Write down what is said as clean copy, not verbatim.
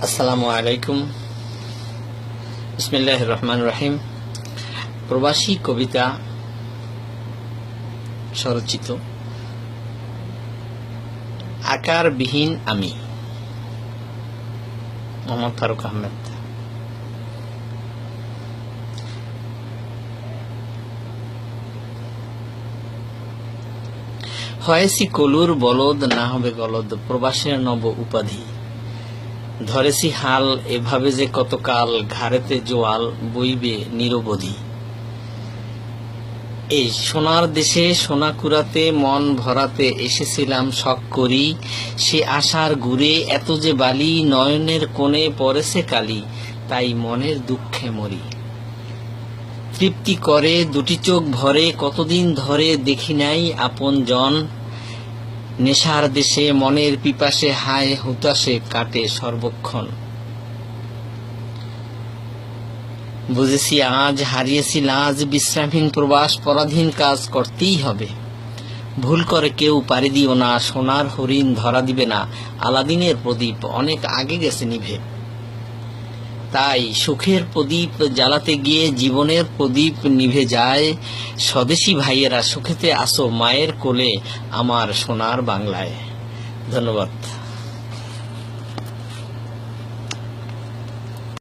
আসসালামু আলাইকুম। বিসমিল্লাহির রহমানির রহিম। প্রবাসী কবিতা স্বরচিত আকারবিহীন আমি, মোহাম্মদ ফারুক আহমেদ। হয়েছি কলুর বলদ, না হবে গলদ, প্রবাসের নব উপাধি। ধরেছি হাল এভাবে যে কতকাল, ঘাড়েতে জোয়াল বইবে নিরবধি। এই সোনার দেশে সোনা কুড়াতে মন ভরাতে এসেছিলাম শখ করি। সে আশার গুড়ে এত যে বালি, নয়নের কোণে পড়েছে কালি, তাই মনের দুঃখে মরি। তৃপ্তি করে দুটি চোখ ভরে, কতদিন ধরে দেখি নাই আপন জন। নেশার দেশে মনের পিপাসে হায় হুতাশে কাটে সর্বক্ষণ। বুঝেছি আজ হারিয়েছি লাজ, বিশ্রামহীন প্রবাস পরাধীন কাজ করতেই হবে। ভুল করে কেউ পাড়ি দিও না, সোনার হরিণ ধরা দিবে না। আলাদিনের প্রদীপ অনেক আগে গেছে নিভে। তাই সুখের প্রদীপ জ্বালাতে গিয়ে জীবনের প্রদীপ নিভে যায়। স্বদেশী ভাইয়েরা সুখেতে আসো মায়ের কোলে, আমার সোনার বাংলায়। ধন্যবাদ।